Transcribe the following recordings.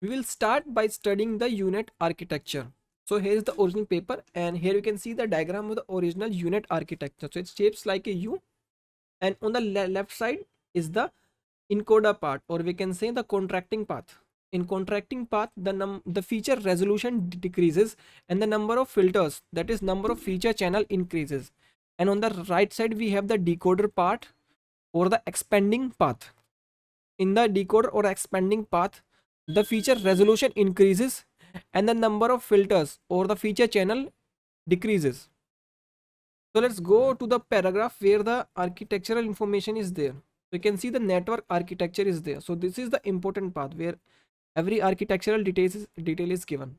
We will start by studying the UNET architecture. So here is the original paper, and here you can see the diagram of the original UNET architecture. So it shapes like a U, and on the left side is the encoder part, or we can say the contracting path. In contracting path, the feature resolution decreases and the number of filters, that is number of feature channel, increases. And on the right side we have the decoder part or the expanding path. In the decoder or expanding path, the feature resolution increases and the number of filters or the feature channel decreases. So let's go to the paragraph where the architectural information is there. So you can see the network architecture is there. So this is the important part where every architectural detail is given.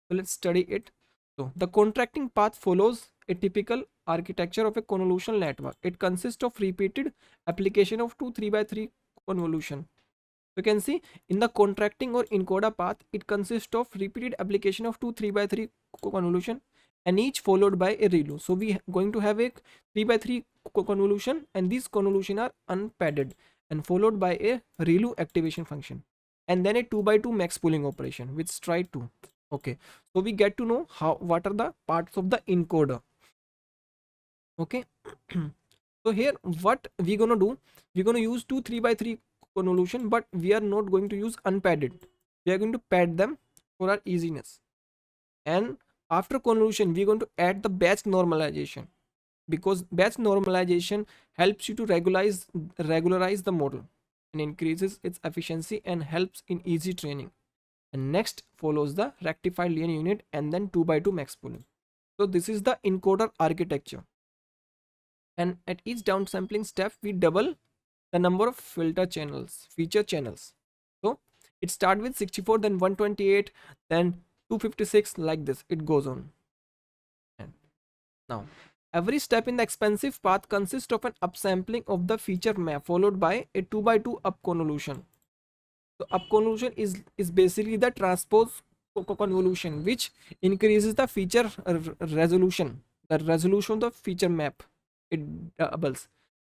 So let's study it. So the contracting path follows a typical architecture of a convolutional network. It consists of repeated application of two 3x3 convolution. You can see in the contracting or encoder path, it consists of repeated application of two 3x3 convolution and each followed by a ReLU. So we are going to have a 3x3 convolution, and these convolution are unpadded and followed by a ReLU activation function, and then a 2x2 max pooling operation with stride 2. Okay, so we get to know what are the parts of the encoder. Okay. So here what we're gonna do, we're gonna use two 3x3 convolution, but we are not going to use unpadded. We are going to pad them for our easiness. And after convolution we're going to add the batch normalization, because batch normalization helps you to regularize the model and increases its efficiency and helps in easy training. And next follows the rectified linear unit and then 2x2 max pooling. So this is the encoder architecture, and at each downsampling step we double the number of feature channels. So it starts with 64, then 128, then 256, like this it goes on. And now every step in the expansive path consists of an upsampling of the feature map followed by a 2x2 up convolution. So up convolution is basically the transpose convolution, which increases the feature resolution, the resolution of the feature map. It doubles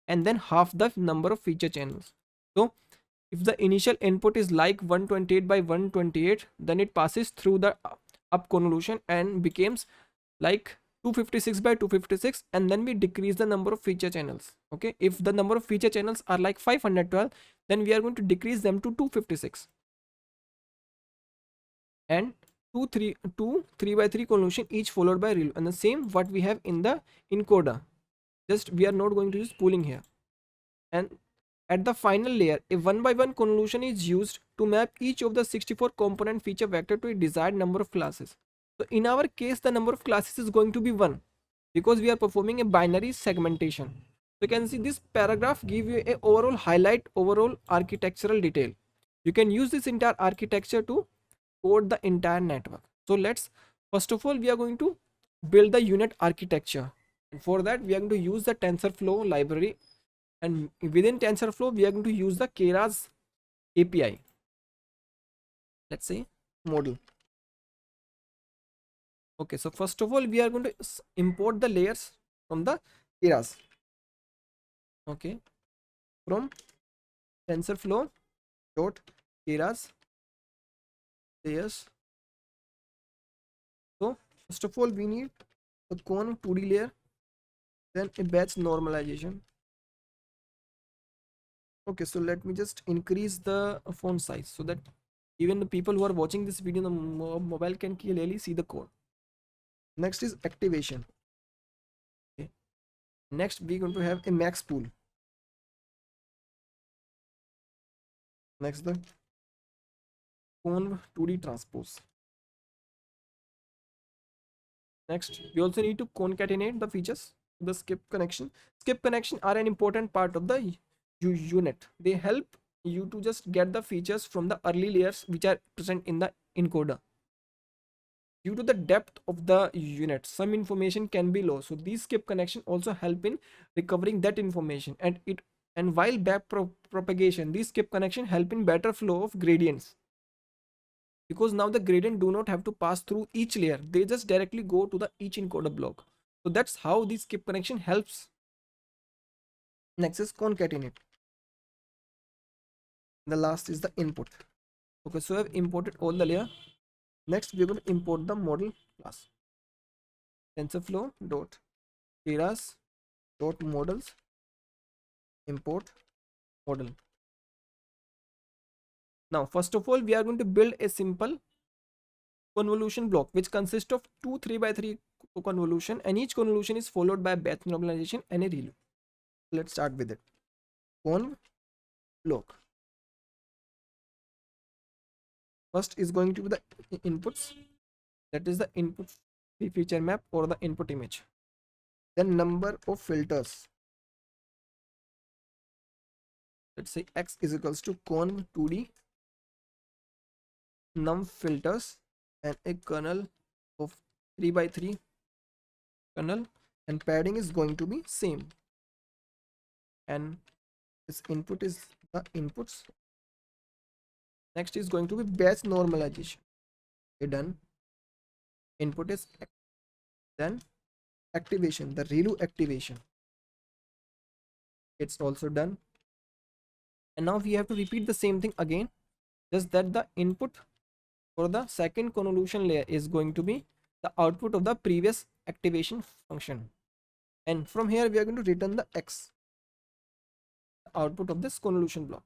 and then half the number of feature channels. So if the initial input is like 128 by 128, then it passes through the up convolution and becomes like 256 by 256, and then we decrease the number of feature channels. Okay, if the number of feature channels are like 512, then we are going to decrease them to 256, and 3x3 convolution each followed by ReLU, and the same what we have in the encoder, just we are not going to use pooling here. And at the final layer, a 1x1 convolution is used to map each of the 64 component feature vector to a desired number of classes. So in our case, the number of classes is going to be 1, because we are performing a binary segmentation. So you can see this paragraph give you a overall highlight, overall architectural detail. You can use this entire architecture to code the entire network. So let's, first of all, we are going to build the UNET architecture. And for that, we are going to use the TensorFlow library. And within TensorFlow, we are going to use the Keras API. Let's say model. Okay, so first of all, we are going to import the layers from the Keras. Okay, from TensorFlow dot Keras layers. So first of all, we need a Conv 2D layer, then a batch normalization. Okay, so let me just increase the font size so that even the people who are watching this video on the mobile can clearly see the code. Next is activation. Okay. Next we're going to have a max pool. Next the Conv 2D transpose. Next we also need to concatenate the features. The skip connection. Skip connection are an important part of the UNET. They help you to just get the features from the early layers which are present in the encoder. Due to the depth of the UNET, some information can be lost. So these skip connection also help in recovering that information, and while back propagation, these skip connection help in better flow of gradients, because now the gradient do not have to pass through each layer, they just directly go to the each encoder block. So that's how this skip connection helps. Next is concatenate. The last is the input. Okay, so I've imported all the layer. Next we're going to import the model class. TensorFlow dot Keras dot models import model. Now first of all we are going to build a simple convolution block which consists of two 3x3 convolution, and each convolution is followed by a batch normalization and a ReLU. Let's start with it. Conv block. First is going to be the inputs, that is the input feature map or the input image. Then number of filters. Let's say x is equals to conv 2D num filters and a kernel of 3x3 kernel, and padding is going to be same, and this input is the inputs. Next is going to be batch normalization. Okay, done. Input is then activation, the ReLU activation, it's also done. And now we have to repeat the same thing again, just that the input for the second convolution layer is going to be the output of the previous activation function, and from here we are going to return the x, the output of this convolution block.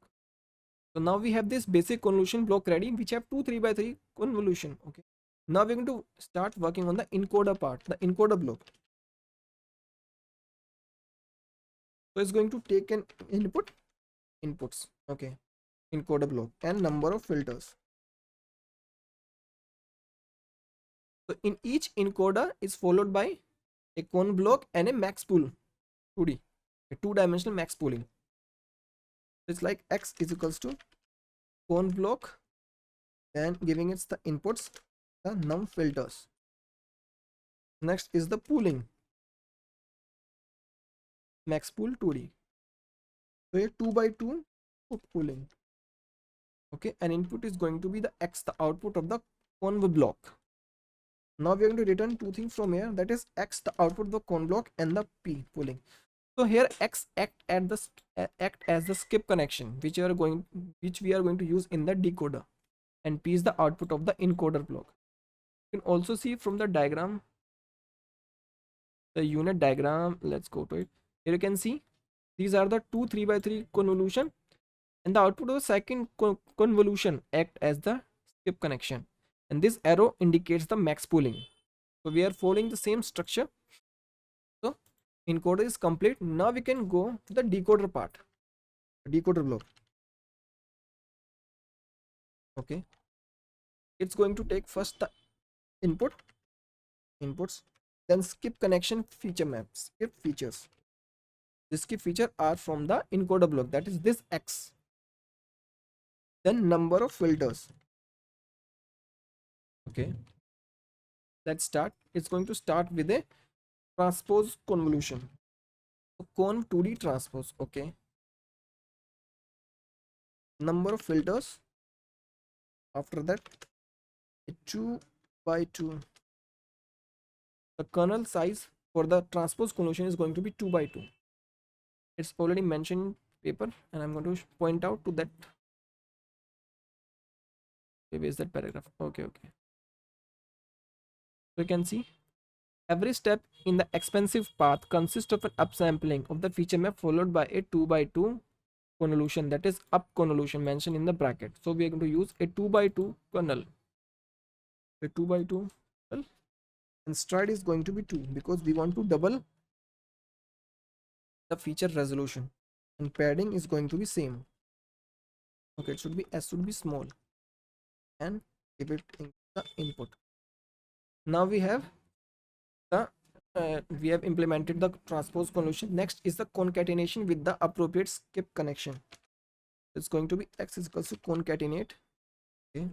So now we have this basic convolution block ready which have two 3x3 convolution. Okay, now we're going to start working on the encoder part, the encoder block. So it's going to take an inputs, okay, encoder block, and number of filters. So in each encoder is followed by a con block and a max pool 2D, a two-dimensional max pooling. It's like x is equals to con block, and giving it the inputs, the num filters. Next is the pooling, max pool 2D. So a 2x2 pooling. Okay, and input is going to be the x, the output of the conv block. Now we are going to return two things from here, that is x, the output of the con block, and the p pooling. So here x act as the skip connection which we are going to use in the decoder, and p is the output of the encoder block. You can also see from the diagram, the UNET diagram. Let's go to it. Here you can see these are the two 3x3 convolution, and the output of the second convolution act as the skip connection, and this arrow indicates the max pooling. So we are following the same structure. So encoder is complete. Now we can go to the decoder part, decoder block. Okay, it's going to take first the inputs, then skip connection feature maps, skip features. This skip feature are from the encoder block, that is this x. Then number of filters. Okay, let's start. It's going to start with a transpose convolution, so conv 2D transpose. Okay, number of filters. After that, a 2x2. The kernel size for the transpose convolution is going to be 2x2. It's already mentioned in paper, and I'm going to point out to that. Where is that paragraph? Okay. So you can see every step in the expensive path consists of an upsampling of the feature map followed by a 2x2 convolution, that is up convolution mentioned in the bracket. So we are going to use a 2x2 kernel, a 2x2 kernel, and stride is going to be 2 because we want to double the feature resolution, and padding is going to be same. Okay, it should be s should be small, and give it in the input. Now we have the implemented the transpose convolution. Next is the concatenation with the appropriate skip connection. It's going to be x is equals to concatenate. Okay,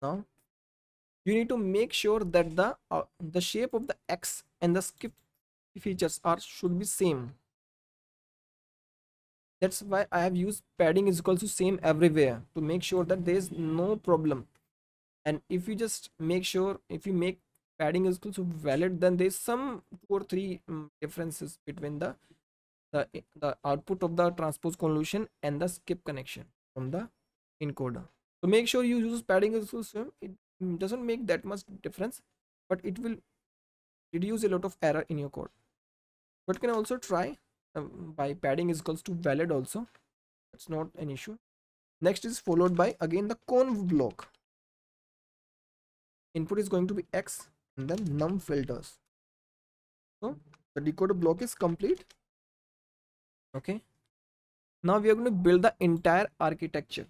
now you need to make sure that the shape of the x and the skip features should be same. That's why I have used padding is equals to same everywhere, to make sure that there is no problem. And if you just make sure, if you make padding is equal to valid, then there's some 2 or 3 differences between the output of the transpose convolution and the skip connection from the encoder. So make sure you use padding association. It doesn't make that much difference, but it will reduce a lot of error in your code. But can also try by padding is equals to valid also. That's not an issue. Next is followed by again the conv block. Input is going to be x and then num filters. So the decoder block is complete. Okay. Now we are going to build the entire architecture,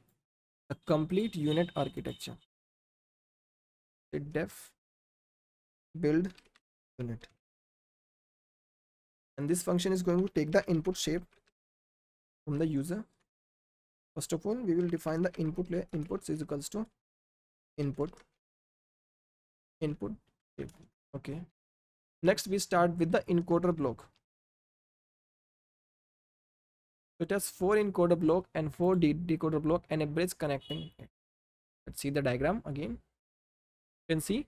the complete UNET architecture. The def build UNET. And this function is going to take the input shape from the user. First of all, we will define the input layer. Inputs is equals to input shape. Okay. Next, we start with the encoder block. It has 4 encoder block and 4 decoder block and a bridge connecting it. Let's see the diagram again. You can see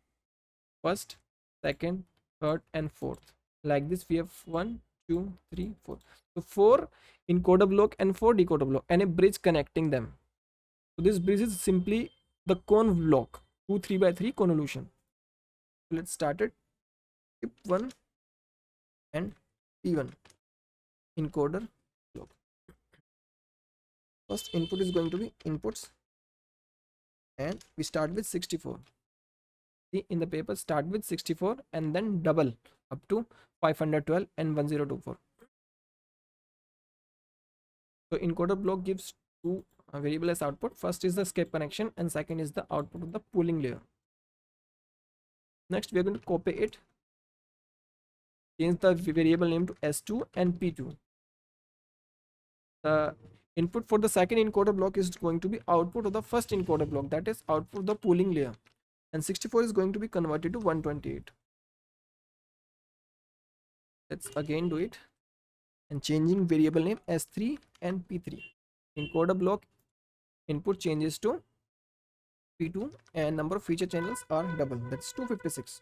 first, second, third, and fourth. Like this, we have 1, 2, 3, 4. So 4 encoder block and 4 decoder block and a bridge connecting them. So this bridge is simply the conv block, 2 3x3 convolution. So let's start it. Tip 1 and P1 encoder block. First input is going to be inputs, and we start with 64. See in the paper, start with 64 and then double up to 512 and 1024. So encoder block gives 2 variable as output. First is the skip connection and second is the output of the pooling layer. Next we are going to copy it, change the variable name to S2 and P2. The input for the second encoder block is going to be output of the first encoder block, that is output of the pooling layer, and 64 is going to be converted to 128. Let's again do it and changing variable name S3 and P3. Encoder block input changes to P2 and number of feature channels are double, that's 256.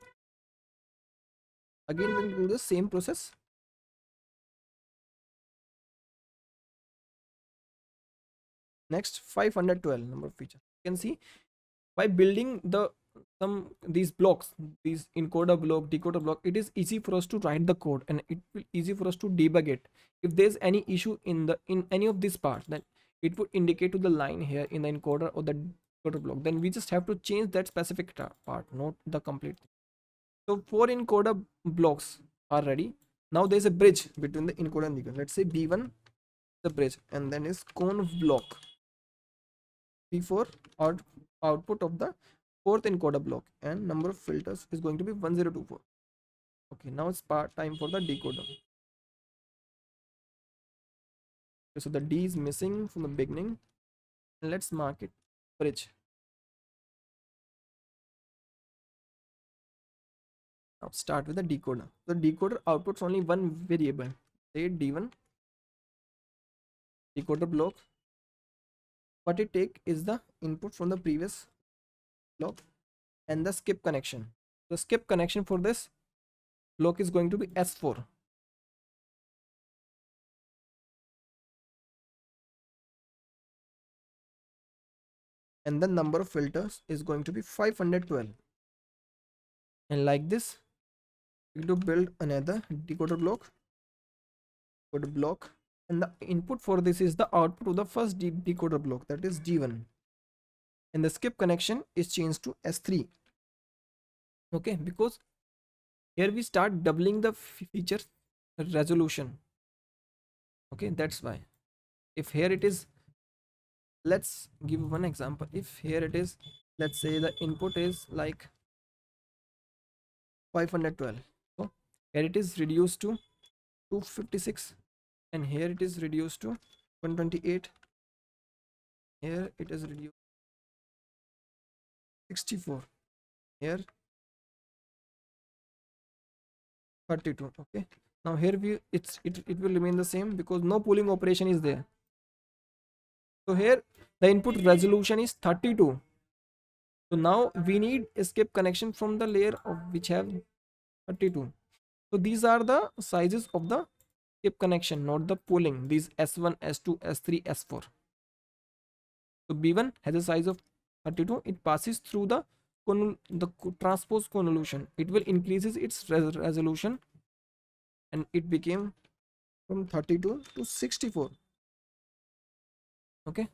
Again we will do the same process. Next 512 number of feature. You can see by building these blocks, these encoder block, decoder block, it is easy for us to write the code and it will easy for us to debug it. If there's any issue in any of these parts, then it would indicate to the line here in the encoder or the decoder block. Then we just have to change that specific part, not the complete thing. So 4 encoder blocks are ready. Now there's a bridge between the encoder and decoder. Let's say B1 the bridge, and then is conv block. P4 or output of the 4th encoder block, and number of filters is going to be 1024. Okay, now it's time for the decoder. Okay, so the D is missing from the beginning. Let's mark it bridge. Now start with the decoder. The decoder outputs only one variable, say D1 decoder block. What it take is the input from the previous block and the skip connection. The skip connection for this block is going to be S4. And the number of filters is going to be 512. And like this, we will build another decoder block, and the input for this is the output of the first decoder block, that is D1, and the skip connection is changed to S3. Okay, because here we start doubling the feature resolution. Okay, that's why. If here it is, let's give one example. If here it is, let's say the input is like 512, so here it is reduced to 256, and here it is reduced to 128, here it is reduced 64, here 32. Okay, now here it will remain the same because no pooling operation is there. So here the input resolution is 32. So now we need escape connection from the layer of which have 32. So these are the sizes of the escape connection, not the pooling. These S1, S2, S3, S4. So B1 has a size of 32. It passes through the transpose convolution. It will increases its resolution, and it became from 32 to 64. Okay.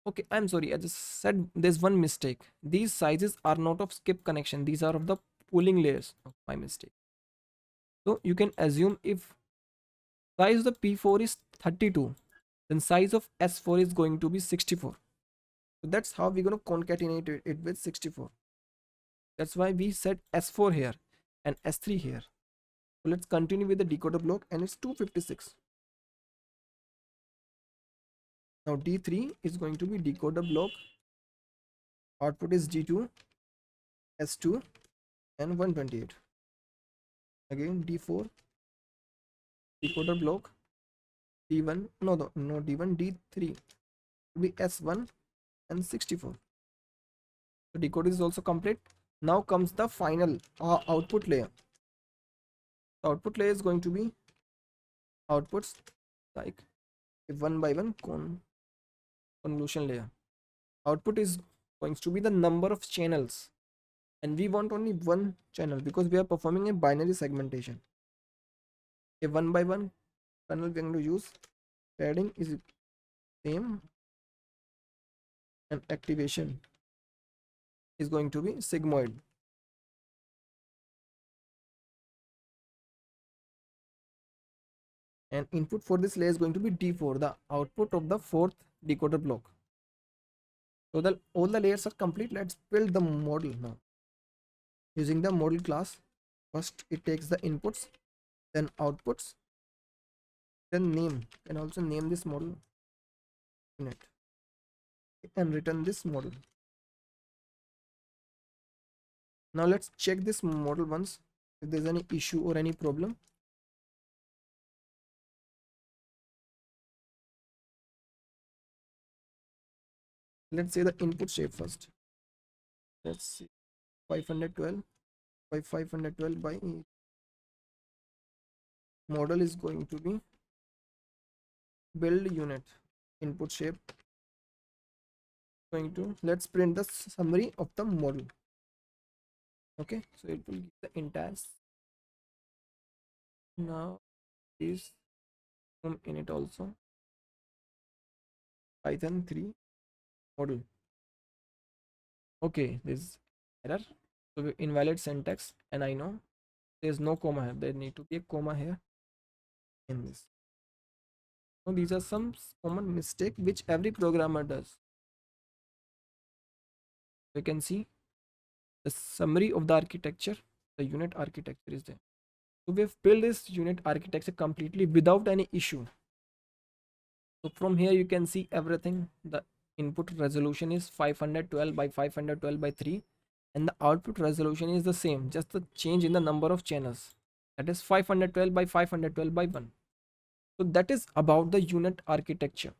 Okay, I'm sorry, I just said there's one mistake. These sizes are not of skip connection. These are of the pooling layers. Oh, my mistake. So you can assume if size of the P4 is 32, then size of S4 is going to be 64. So that's how we're going to concatenate it with 64. That's why we said S4 here and S3 here. So let's continue with the decoder block, and it's 256. Now D3 is going to be decoder block. Output is D2, S2 and 128. Again D4 decoder block, D1, no D1, D3 will be S1 and 64. So decoder is also complete. Now comes the final output layer. The output layer is going to be outputs like a one by one convolution layer. Output is going to be the number of channels, and we want only one channel because we are performing a binary segmentation. A one by one panel we are going to use. Padding is same, and activation is going to be sigmoid. And input for this layer is going to be D4, the output of the fourth decoder block. So all the layers are complete. Let's build the model now. Using the model class, first it takes the inputs, then outputs, then name, and also name this model UNET, and return this model. Now let's check this model once if there's any issue or any problem. Let's say the input shape first. Let's see, 512 by 512 by model is going to be build UNET. Input shape going to, let's print the summary of the model. Okay, so it will give the entire. Now is in it also Python 3 model. Okay, this error, so invalid syntax, and I know there's no comma here. There need to be a comma here in this. So these are some common mistake which every programmer does. You can see the summary of the architecture. The UNET architecture is there. So we've built this UNET architecture completely without any issue. So from here you can see everything. The input resolution is 512 by 512 by 3, and the output resolution is the same, just the change in the number of channels, that is 512 by 512 by 1. So that is about the UNET architecture.